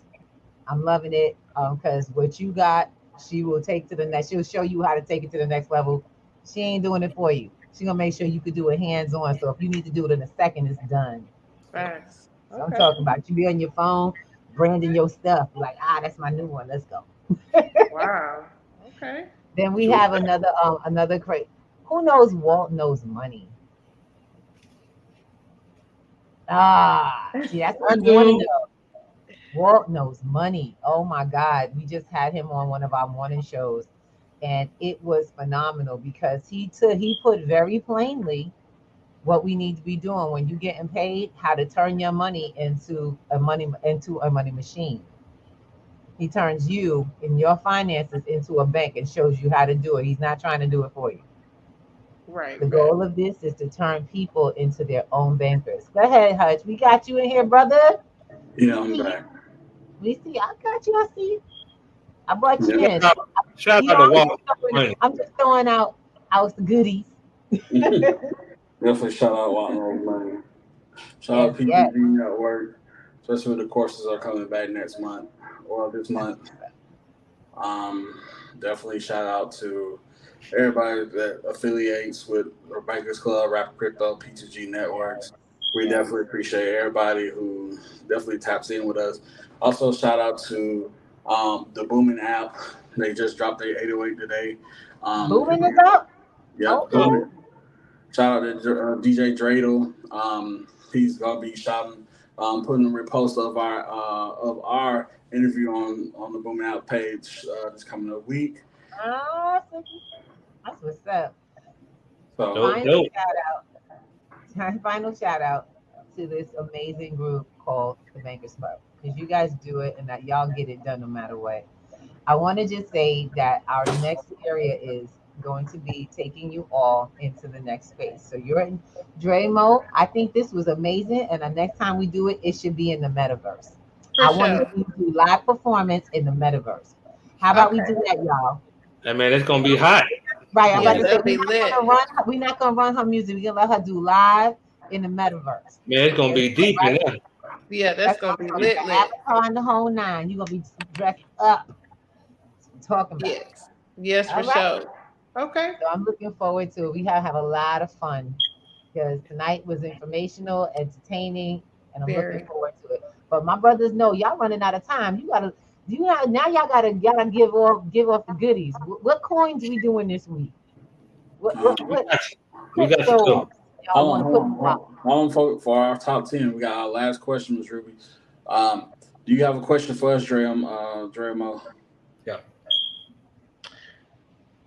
I'm loving it because what you got, she will take to the next. She'll show you how to take it to the next level. She ain't doing it for you. She gonna make sure you could do it hands on. So if you need to do it in a second, it's done. Facts. So I'm Okay. talking about you be on your phone, branding your stuff. Like, that's my new one. Let's go. Wow. Okay. Then we have another crate. Who knows? Walt knows money. See, that's I what you want to do. know. Walt knows money. Oh my God. We just had him on one of our morning shows, and it was phenomenal because he put very plainly what we need to be doing when you getting paid, how to turn your money into a money machine. He turns you and your finances into a bank and shows you how to do it. He's not trying to do it for you. Right. The Right. goal of this is to turn people into their own bankers. Go ahead, Hutch. We got you in here, brother. Yeah, We I'm see you. back. We see. I got you. I see you. I brought you Yeah. in. Shout You out know, to Walt. I'm just throwing out the goodies. Definitely shout out Walton Old Money. Shout Yes, out yes. PPG Network, especially when the courses are coming back next month or this month. Um, Definitely shout out to everybody that affiliates with the Bankers Club, Rapid Crypto, P2G Networks. We Yes. definitely appreciate everybody who definitely taps in with us. Also, shout out to the Booming app. They just dropped their 808 today. Booming is Um, up. yep, Okay. Booming. Shout out to DJ Dreidel. He's gonna be shouting, putting a repost of our interview on the Booming Out page this coming up week. That's what's up. So Dope, Final dope. final shout out to this amazing group called the Bankers Club because you guys do it and that y'all get it done no matter what. I want to just say that our next area is going to be taking you all into the next space. So you're in Dremo. I think this was amazing, and the next time we do it, it should be in the metaverse. For I want to sure. do live performance in the metaverse. How about we Okay. do that, y'all? I mean, it's gonna be hot. Right, I'm about Yeah, to say that'd be lit. we're not gonna run her music. We're gonna let her do live in the metaverse. Man, it's gonna It's be deep in right. there. Yeah, that's That's gonna gonna be be the lit, lit. avatar and the whole nine. You're gonna be dressed up. That's what I'm talking about. Yes. Yes, for All right. sure. Okay. So I'm looking forward to it. We have a lot of fun because tonight was informational, entertaining, and I'm looking Very. forward to it. But my brothers know y'all running out of time. Now y'all gotta give off the goodies. What coins we doing this week? um, What We got you crypto covered. y'all want to put in the hold on for our top 10. We got our last question, Ms. Ruby. Do you have a question for us, Dremo? Yeah.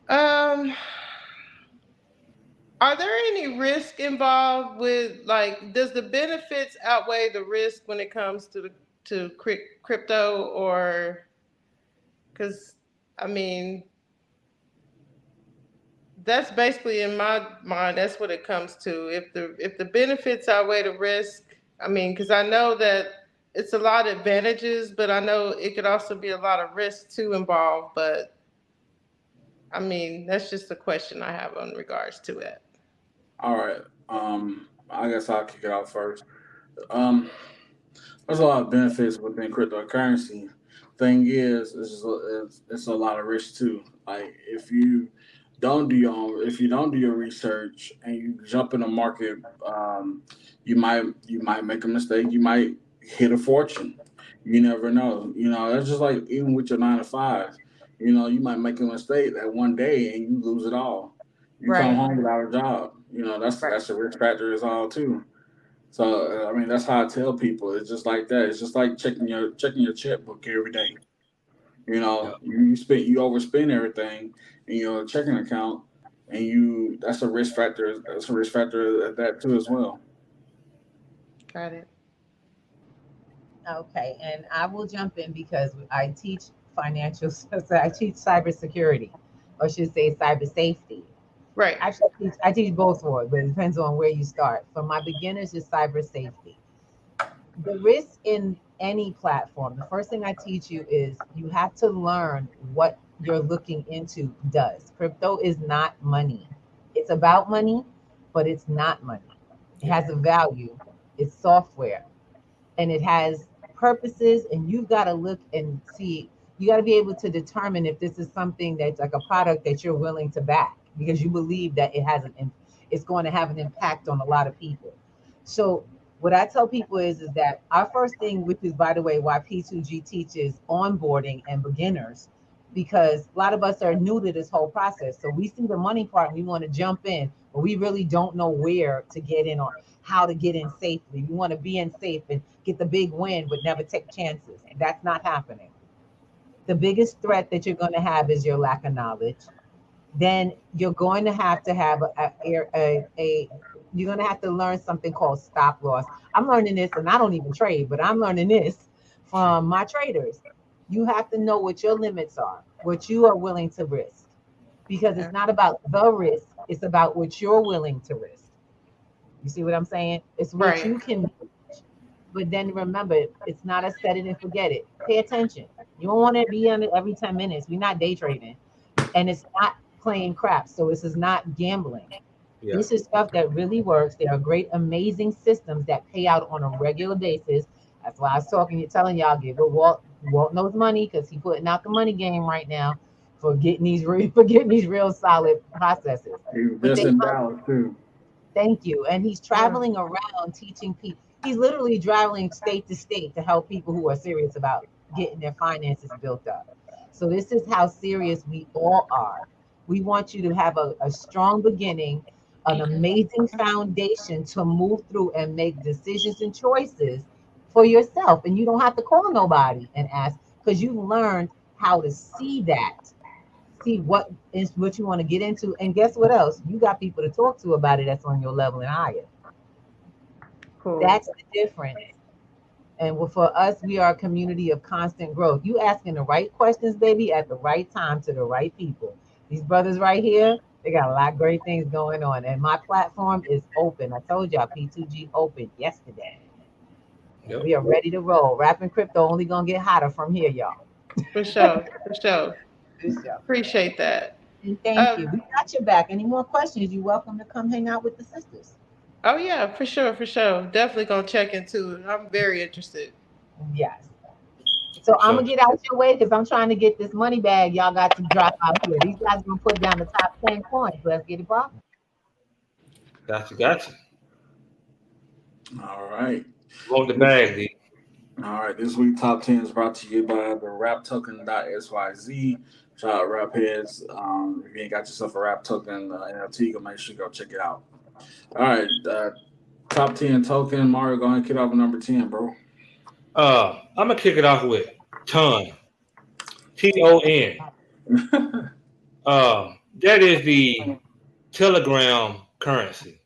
Um, are there any risk involved with does the benefits outweigh the risk when it comes to crypto or because I mean that's basically in my mind that's what it comes to if the benefits outweigh the risk. I mean, because I know that it's a lot of advantages, but I know it could also be a lot of risk too involved. But I mean, that's just a question I have in regards to it. All right. I guess I'll kick it off first. Um, there's a lot of benefits within cryptocurrency. Thing is, it's a lot of risk too. Like if you don't do your research and you jump in the market, you might make a mistake. You might hit a fortune. You never know. That's just like even with your 9 to 5. You might make a mistake that one day and you lose it all. You come Right. home without a job. Right. That's a risk factor as all too. So I mean, that's how I tell people. It's just like that. It's just like checking your checkbook every day. Yeah. You overspend everything in your checking account, and that's a risk factor. That's a risk factor at that too as well. Got it. Okay, and I will jump in because I teach I teach cybersecurity. or should say cyber safety. Right. Actually, I teach both words, but it depends on where you start. For my beginners, is cyber safety. The risk in any platform, the first thing I teach you is you have to learn what you're looking into does. Crypto is not money. It's about money, but it's not money. It has a value. It's software, and it has purposes, and you've got to look and see. You got to be able to determine if this is something that's like a product that you're willing to back because you believe that it's going to have an impact on a lot of people. So what I tell people is that our first thing, which is by the way why P2G teaches onboarding and beginners, because a lot of us are new to this whole process. So we see the money part and we want to jump in, but we really don't know where to get in or how to get in safely. We want to be in safe and get the big win, but never take chances. That's not happening. The biggest threat that you're going to have is your lack of knowledge. Then you're going to have you're going to have to learn something called stop loss. I'm learning this, and I don't even trade, but I'm learning this from my traders. You have to know what your limits are, what you are willing to risk, because it's not about the risk, it's about what you're willing to risk. You see what I'm saying? It's what you can manage. But then remember, it's not a set it and forget it. Pay attention. You don't want to be on it every 10 minutes. We're not day trading. And it's not playing crap. So this is not gambling. Yeah. This is stuff that really works. There are great, amazing systems that pay out on a regular basis. That's why I was telling y'all, give it Walt knows money because he's putting out the money game right now for getting these real solid processes. He's in Dallas too. Thank you. And he's traveling around teaching people. He's literally traveling state to state to help people who are serious about getting their finances built up. So this is how serious we all are. We want you to have a strong beginning, an amazing foundation to move through and make decisions and choices for yourself. And you don't have to call nobody and ask because you've learned how to see that. See what you want to get into, and guess what else? You got people to talk to about it that's on your level and higher. Cool. That's the difference. And for us, we are a community of constant growth. You asking the right questions, baby, at the right time to the right people. These brothers right here, they got a lot of great things going on, and my platform is open. I told y'all P2G opened yesterday. Yep. We are ready to roll. Rapping Crypto only gonna get hotter from here, y'all. For sure. Appreciate that. And thank you. We got your back. Any more questions? You're welcome to come hang out with the sisters. Oh yeah, for sure. Definitely gonna check into it. I'm very interested. Yes. So I'm gonna get out your way because I'm trying to get this money bag y'all got to drop out here. These guys gonna put down the top 10 coins. Let's get it popping. Gotcha. All right. Want the bag, D. All right, this week top 10 is brought to you by the RAPToken.xyz. Shout out Rap Heads. If you ain't got yourself a Rap Token NFT, go make sure you go check it out. All right, top 10 token. Mario, go ahead and kick off with number 10, bro. I'm gonna kick it off with TON. TON. That is the Telegram currency.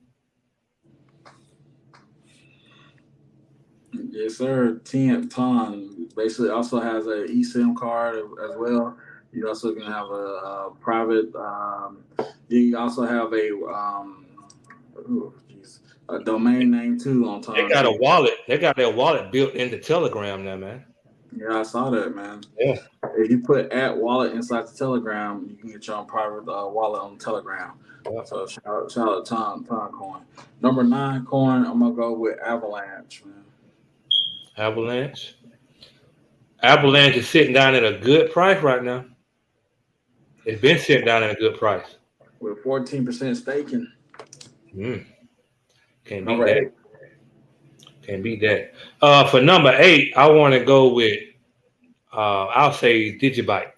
Yes, sir. TON basically also has a eSIM card as well. You also can have a private. You also have a domain name too on TON. They got a wallet. They got their wallet built into Telegram now, man. Yeah, I saw that, man. Yeah. If you put @wallet inside the Telegram, you can get your own private wallet on Telegram. Yeah. So shout out TON coin. Number 9 coin, I'm gonna go with Avalanche, man. Avalanche is sitting down at a good price right now. It's been sitting down at a good price. With 14% staking. Can't beat that. For number 8, I want to go with I'll say Digibyte.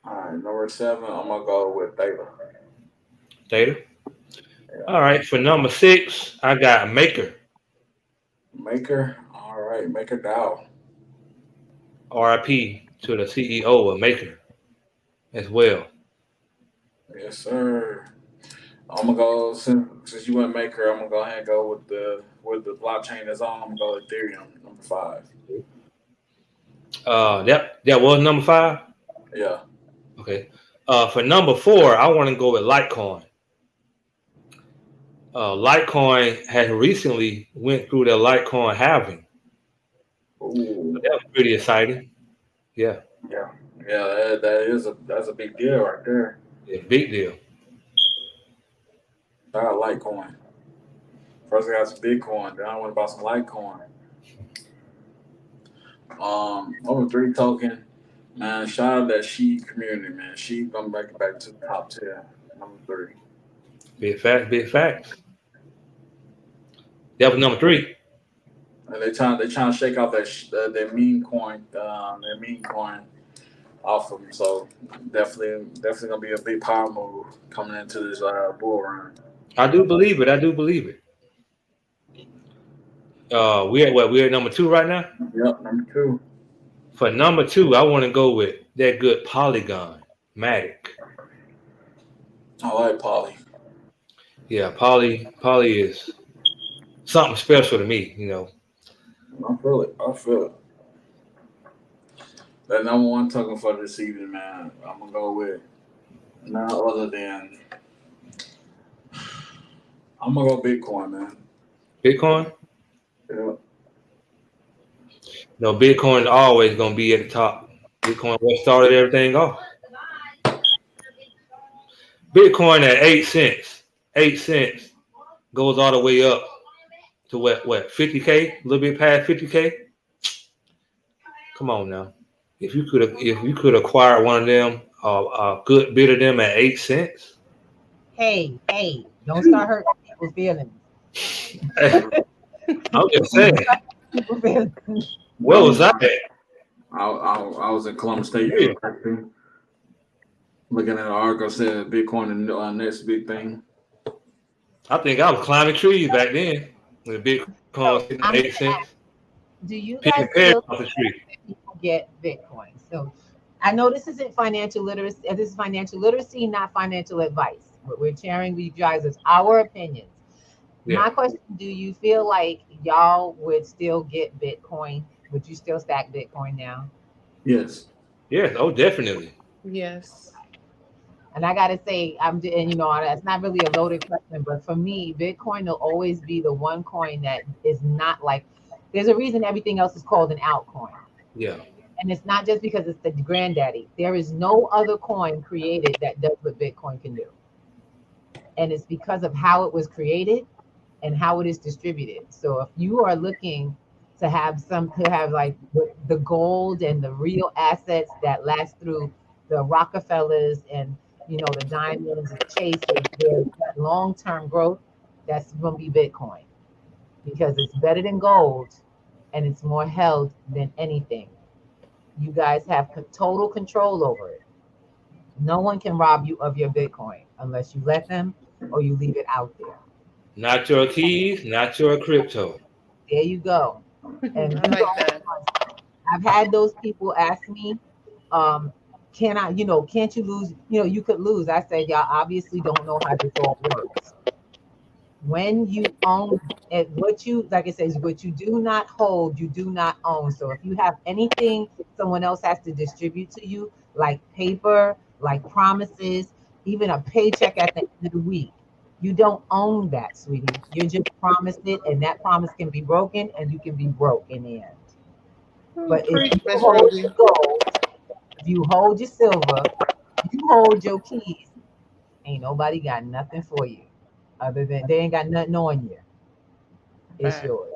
All right, number 7, I'm gonna go with Theta. Yeah. All right, for number 6, I got Maker. All right, Maker DAO. RIP to the CEO of Maker as well. Yes, sir. I'm gonna go since you went Maker. I'm gonna go ahead and go with the blockchain that's on. I'm gonna go with Ethereum, number 5. That was number 5. Yeah. Okay. For number 4, I want to go with Litecoin. Litecoin has recently went through the Litecoin halving. Ooh. That was pretty exciting. Yeah. Yeah. Yeah, that's a big deal right there. Yeah, big deal. I got Litecoin. First I got some Bitcoin, then I went about some Litecoin. Number 3 token. Man, shout out that She community, man. She gonna back it back to the top 10. Number 3. Big facts, big facts. That was number 3. And they trying to shake off that meme coin, off of them. So definitely gonna be a big power move coming into this bull run. I do believe it. We're at number 2 right now. Yep, number 2. For number 2, I want to go with that good Polygon Matic. I like Poly. Yeah, Poly is something special to me, you know. I feel it. That number 1 token for this evening, man. I'm gonna go with none other than I'm gonna go Bitcoin, man. Bitcoin? Yeah. No, Bitcoin is always gonna be at the top. Bitcoin what started everything off. Bitcoin at 8 cents. 8 cents goes all the way up to what 50K? A little bit past 50K. Come on now. If you could acquire one of them, a good bit of them at 8 cents. Hey, don't start hurting people's feelings. I'm just saying. Where was I at? I was in Columbus State University. Looking at an article said Bitcoin the next big thing. I think I was climbing trees back then when the Bitcoin was 8 cents. Do you guys still people get Bitcoin? So I know this isn't financial literacy. This is financial literacy, not financial advice. What we're sharing with you guys is our opinions. Yeah. My question, do you feel like y'all would still get Bitcoin? Would you still stack Bitcoin now? Yes. Yes. Oh, definitely. Yes. And I got to say, that's not really a loaded question, but for me, Bitcoin will always be the one coin that is not like, there's a reason everything else is called an altcoin. Yeah. And it's not just because it's the granddaddy. There is no other coin created that does what Bitcoin can do. And it's because of how it was created and how it is distributed. So if you are looking to have like the gold and the real assets that last through the Rockefellers and the diamonds and chases, there's that long-term growth, that's going to be Bitcoin, because it's better than gold and it's more held than anything. You guys have total control over it. No one can rob you of your Bitcoin unless you let them or you leave it out there. Not your keys, not your crypto. There you go. And I like that. I've had those people ask me, can't you lose? You could lose. I said, y'all obviously don't know how this all works. When you own it, what you do not hold, you do not own. So if you have anything someone else has to distribute to you, like paper, like promises, even a paycheck at the end of the week, you don't own that, sweetie. You just promised it, and that promise can be broken, and you can be broke in the end. But if you hold your gold, if you hold your silver, you hold your keys, ain't nobody got nothing for you. Other than they ain't got nothing on you. It's yours.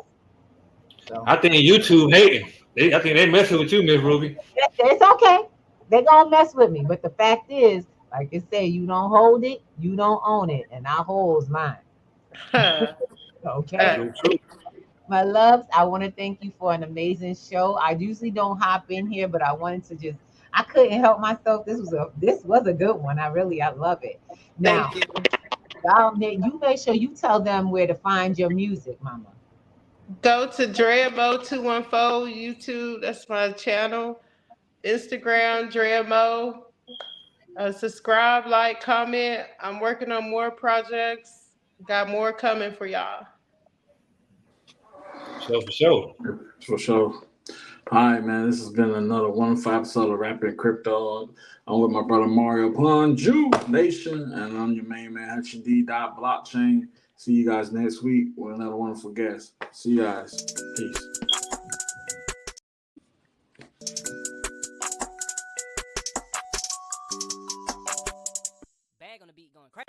So I think YouTube hating. I think they messing with you, Miss Ruby. It's okay. They gonna mess with me. But the fact is, like I say, you don't hold it, you don't own it, and I holds mine. Okay. My loves, I want to thank you for an amazing show. I usually don't hop in here, but I wanted to I couldn't help myself. This was a good one. I love it. Now, you make sure you tell them where to find your music, Mama. Go to DREA Mo 214 YouTube. That's my channel. Instagram DREA Mo. Subscribe, like, comment. I'm working on more projects. Got more coming for y'all. For sure. For sure. All right, man. This has been another wonderful episode of Rapping Crypto. I'm with my brother Mario Ponju Nation, and I'm your main man, HUTCH Blockchain. See you guys next week with another wonderful guest. See you guys. Peace. Bag on the beat going crack.